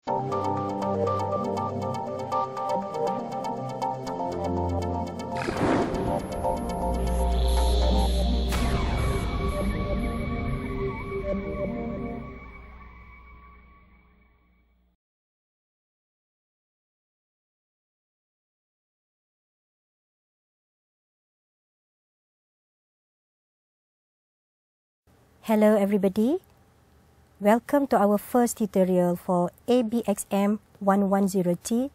Hello everybody, welcome to our first tutorial for ABXM1103,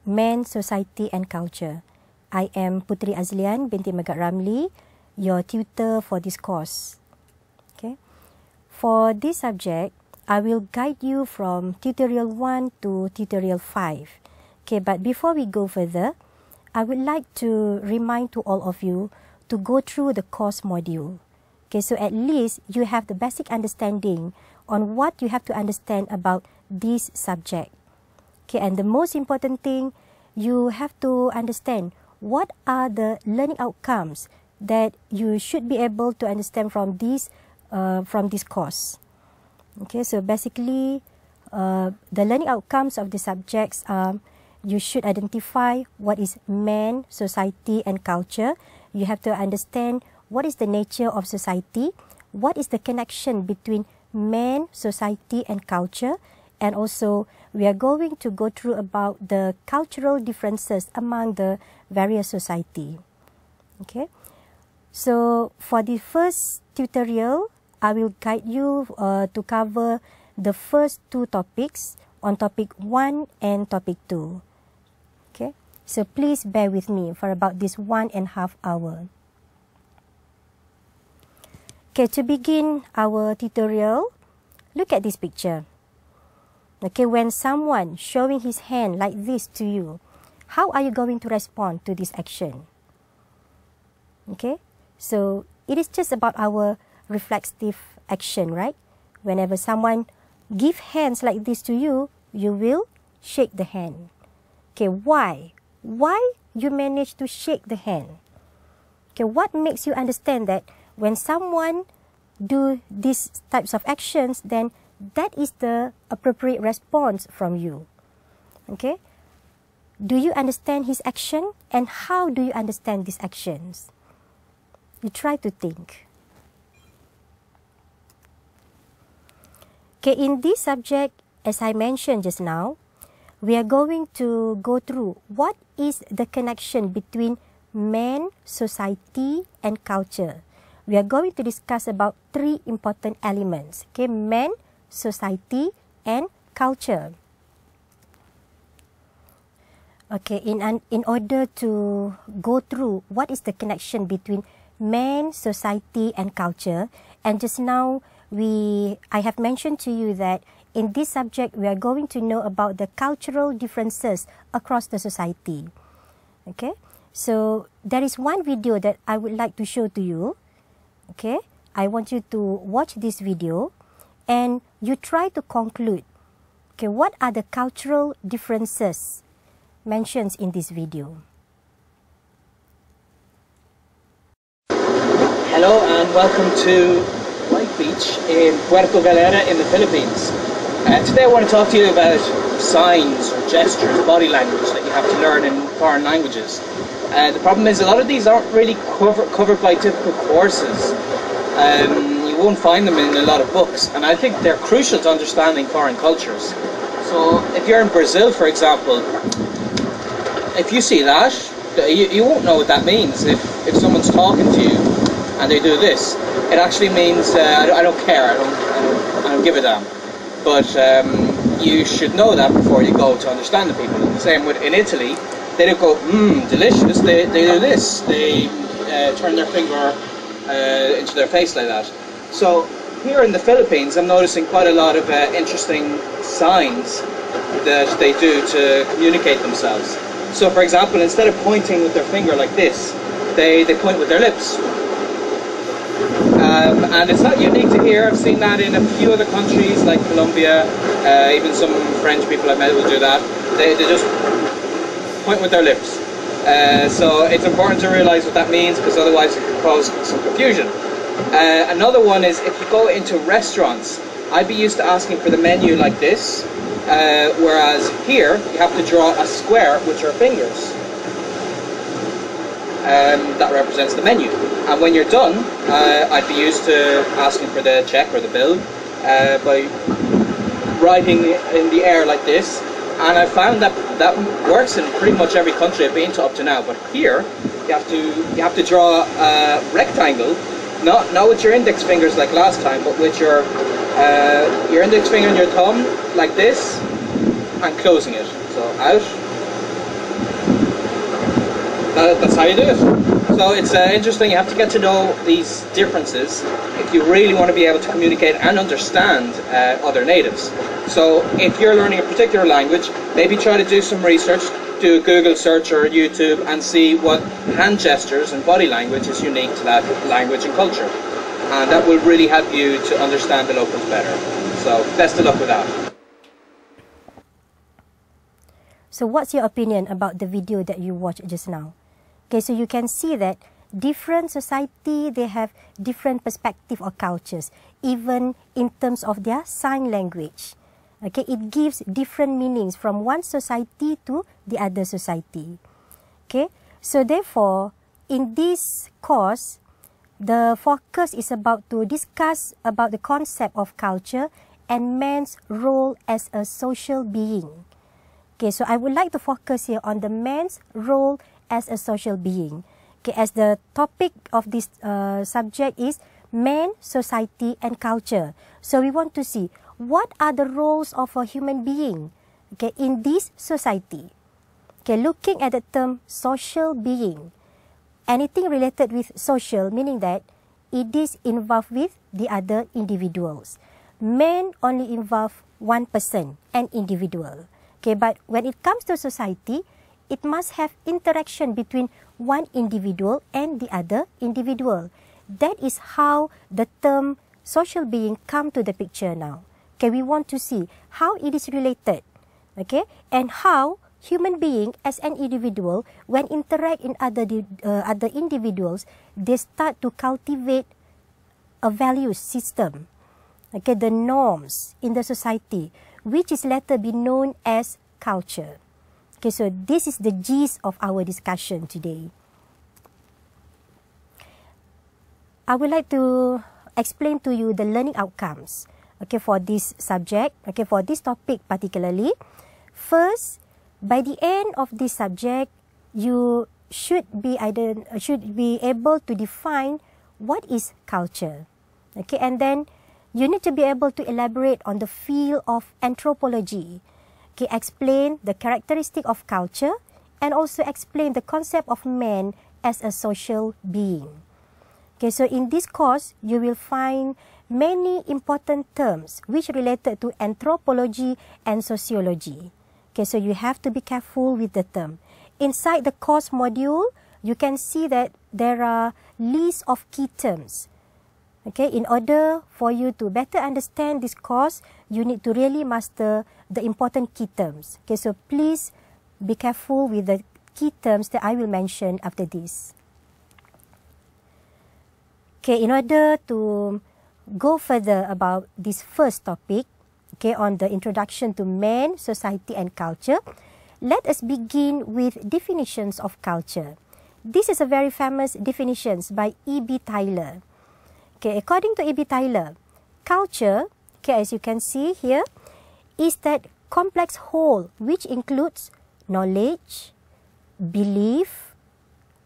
Men, Society and Culture. I am Putri Azlian binti Megat Ramli, your tutor for this course. Okay. For this subject, I will guide you from tutorial 1 to tutorial 5. Okay, but before we go further, I would like to remind to all of you to go through the course module. Okay, so at least you have the basic understanding on what you have to understand about this subject. Okay, and the most important thing, you have to understand what are the learning outcomes that you should be able to understand from this course. Okay, so basically, the learning outcomes of the subjects are, you should identify what is man, society and culture. You have to understand what is the nature of society, what is the connection between man, society and culture, and also we are going to go through about the cultural differences among the various society. Okay, so for the first tutorial, I will guide you to cover the first two topics on topic 1 and topic 2. Okay, so please bear with me for about this 1.5 hours. Okay, to begin our tutorial, look at this picture. Okay, when someone showing his hand like this to you, how are you going to respond to this action? Okay, so it is just about our reflexive action, right? Whenever someone give hands like this to you, you will shake the hand. Okay, why? Why you manage to shake the hand? Okay, what makes you understand that when someone do these types of actions, then that is the appropriate response from you? Okay, do you understand his action, and how do you understand these actions? You try to think. Okay, in this subject, as I mentioned just now, we are going to go through what is the connection between man, society and culture. We are going to discuss about 3 important elements. Okay, man, society and culture. Okay, in order to go through what is the connection between man, society and culture, and just now I have mentioned to you that in this subject we are going to know about the cultural differences across the society. Okay, so there is one video that I would like to show to you. Okay, I want you to watch this video and you try to conclude, okay, what are the cultural differences mentioned in this video. Hello and welcome to White Beach in Puerto Galera in the Philippines. Today I want to talk to you about signs or gestures, body language that you have to learn in foreign languages. The problem is a lot of these aren't really covered by typical courses. You won't find them in a lot of books, and I think they're crucial to understanding foreign cultures. So if you're in Brazil, for example, if you see that, you won't know what that means. If someone's talking to you and they do this, it actually means I don't care, I don't give a damn. But you should know that before you go to understand the people. The same with in Italy, they don't go, delicious, they do this. They turn their finger into their face like that. So here in the Philippines, I'm noticing quite a lot of interesting signs that they do to communicate themselves. So for example, instead of pointing with their finger like this, they point with their lips. And it's not unique to here. I've seen that in a few other countries like Colombia, even some French people I've met will do that. They just point with their lips. So it's important to realize what that means, because otherwise it could cause some confusion. Another one is if you go into restaurants I'd be used to asking for the menu like this, whereas here you have to draw a square with your fingers. That represents the menu. And when you're done, I'd be used to asking for the check or the bill by writing in the air like this. And I found that that works in pretty much every country I've been to up to now. But here, you have to draw a rectangle, not with your index fingers like last time, but with your index finger and your thumb like this, and closing it. So out. That's how you do it. So it's interesting. You have to get to know these differences if you really want to be able to communicate and understand other natives. So if you're learning a particular language, maybe try to do some research, do a Google search or YouTube, and see what hand gestures and body language is unique to that language and culture. And that will really help you to understand the locals better. So best of luck with that. So what's your opinion about the video that you watched just now? Okay, so you can see that different society, they have different perspective or cultures, even in terms of their sign language. Okay, it gives different meanings from one society to the other society. Okay, so therefore, in this course, the focus is about to discuss about the concept of culture and man's role as a social being. Okay, so I would like to focus here on the man's role as a social being. Okay, as the topic of this subject is man, society and culture. So we want to see what are the roles of a human being, okay, in this society. Okay, looking at the term social being, anything related with social, meaning that it is involved with the other individuals. Man only involve one person, an individual. Okay, but when it comes to society, it must have interaction between one individual and the other individual. That is how the term social being come to the picture now. Okay, we want to see how it is related, okay, and how human being as an individual, when interact in other individuals, they start to cultivate a value system, okay, the norms in the society, which is later be known as culture. Okay, so this is the gist of our discussion today. I would like to explain to you the learning outcomes, okay, for this subject, okay, for this topic particularly. First, by the end of this subject, you should be able to define what is culture, okay, and then you need to be able to elaborate on the field of anthropology. Okay, explain the characteristic of culture and also explain the concept of man as a social being. Okay, so in this course, you will find many important terms which related to anthropology and sociology. Okay, so you have to be careful with the term. Inside the course module, you can see that there are lists of key terms. Okay, in order for you to better understand this course, you need to really master the important key terms. Okay, so please be careful with the key terms that I will mention after this. Okay, in order to go further about this first topic, okay, on the introduction to man, society and culture, let us begin with definitions of culture. This is a very famous definitions by E.B. Tylor. Okay, according to E.B. Tylor, culture, okay, as you can see here, is that complex whole which includes knowledge, belief,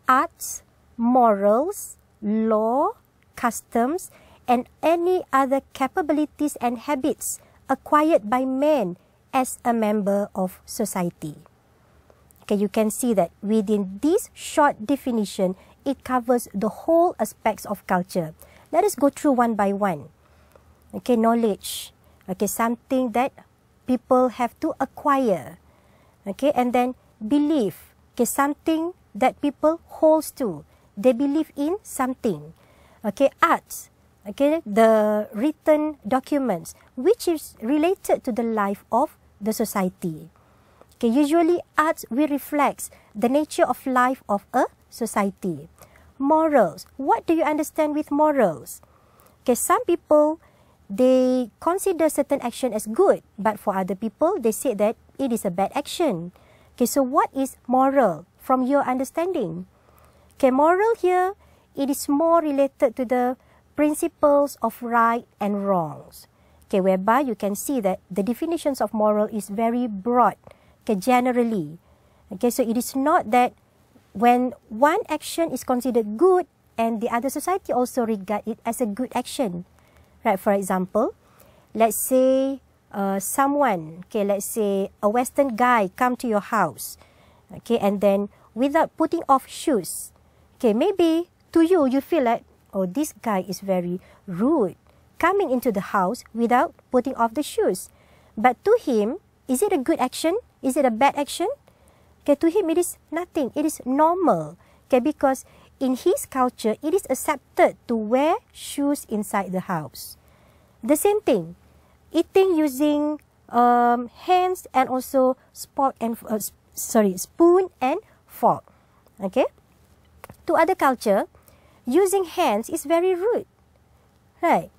arts, morals, law, customs, and any other capabilities and habits acquired by man as a member of society. Okay, you can see that within this short definition, it covers the whole aspects of culture. Let us go through one by one. Okay, knowledge. Okay, something that people have to acquire. Okay, and then belief. Okay, something that people holds to. They believe in something. Okay, arts. Okay, the written documents which is related to the life of the society. Okay, usually arts will reflect the nature of life of a society. Morals. What do you understand with morals? Okay, some people they consider certain action as good, but for other people, they say that it is a bad action. Okay, so what is moral from your understanding? Okay, moral here, it is more related to the principles of right and wrongs. Okay, whereby you can see that the definitions of moral is very broad, okay, generally. Okay, so it is not that when one action is considered good and the other society also regard it as a good action. Right, for example, let's say someone, okay, let's say a Western guy come to your house, okay, and then without putting off shoes, okay, maybe to you, you feel like, oh, this guy is very rude, coming into the house without putting off the shoes. But to him, is it a good action? Is it a bad action? Okay, to him, it is nothing. It is normal. Okay, because in his culture, it is accepted to wear shoes inside the house. The same thing, eating using hands and also spoon and fork. Okay, to other culture, using hands is very rude, right?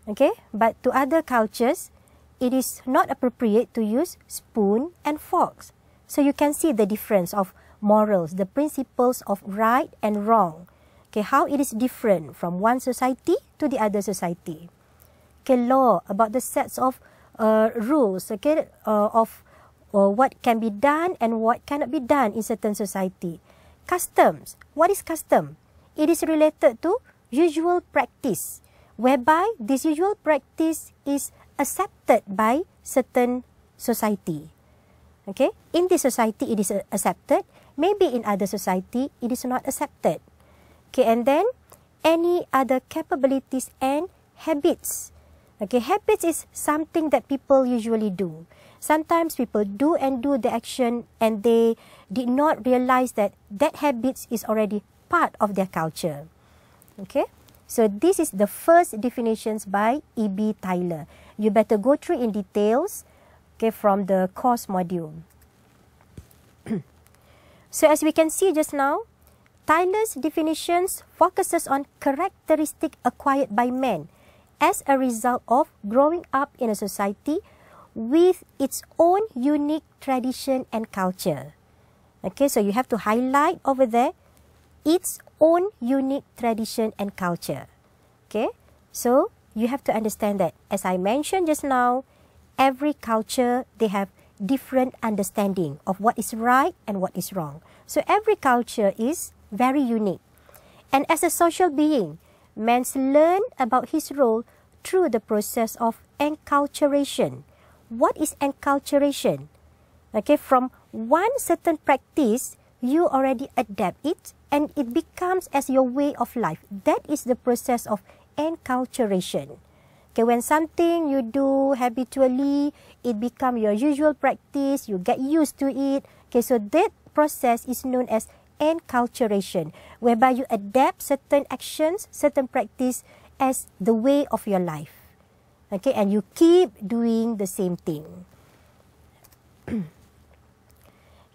Okay, but to other cultures, it is not appropriate to use spoon and forks. So you can see the difference of morals, the principles of right and wrong. Okay, how it is different from one society to the other society. Okay, law about the sets of rules, okay, of what can be done and what cannot be done in certain society. Customs, what is custom? It is related to usual practice, whereby this usual practice is accepted by certain society. Okay, in this society it is accepted, maybe in other society it is not accepted. Okay, and then any other capabilities and habits. Okay, habits is something that people usually do. Sometimes people do the action and they did not realize that that habits is already part of their culture. Okay, so this is the first definitions by E.B. Tylor. You better go through in details, okay, from the course module. So as we can see just now, Tylor's definitions focuses on characteristic acquired by man as a result of growing up in a society with its own unique tradition and culture. Okay, so you have to highlight over there, its own unique tradition and culture. Okay, so you have to understand that, as I mentioned just now, every culture, they have different understanding of what is right and what is wrong. So every culture is very unique. And as a social being, man learns about his role through the process of enculturation. What is enculturation? Okay, from one certain practice, you already adapt it and it becomes as your way of life. That is the process of enculturation. Okay, when something you do habitually, it becomes your usual practice, you get used to it. Okay, so that process is known as enculturation, whereby you adapt certain actions, certain practice as the way of your life. Okay, and you keep doing the same thing.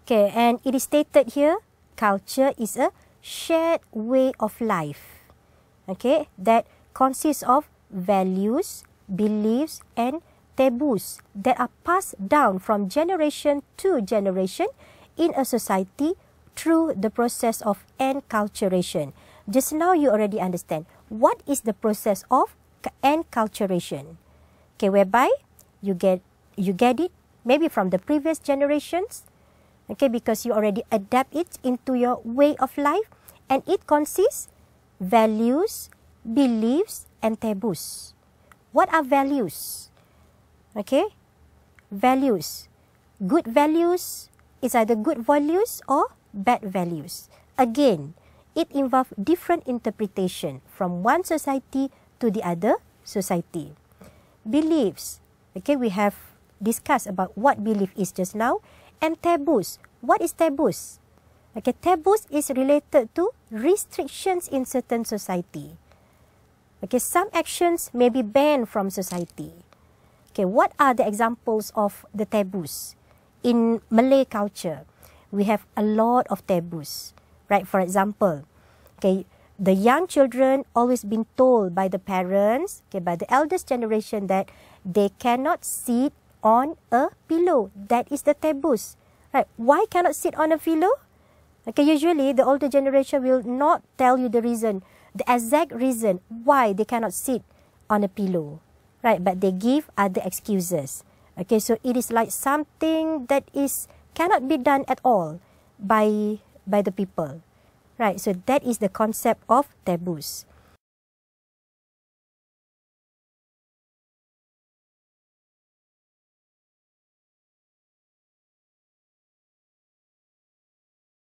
Okay, and it is stated here, culture is a shared way of life. Okay, that consists of values, beliefs, and taboos that are passed down from generation to generation in a society through the process of enculturation. Just now you already understand what is the process of enculturation. Okay, whereby you get it maybe from the previous generations. Okay, because you already adapt it into your way of life, and it consists values, beliefs, and taboos. What are values? Okay, values. Good values is either good values or bad values. Again, it involves different interpretation from one society to the other society. Beliefs. Okay, we have discussed about what belief is just now. And taboos. What is taboos? Okay, taboos is related to restrictions in certain society. Okay, some actions may be banned from society. Okay, what are the examples of the taboos? In Malay culture, we have a lot of taboos. Right, for example, okay, The young children always been told by the parents, okay, by the eldest generation, that they cannot sit on a pillow. That is the taboos. Right? Why cannot sit on a pillow? Okay, usually the older generation will not tell you the reason, the exact reason why they cannot sit on a pillow. Right? But they give other excuses. Okay, so it is like something that cannot be done at all by the people. Right, so that is the concept of taboos.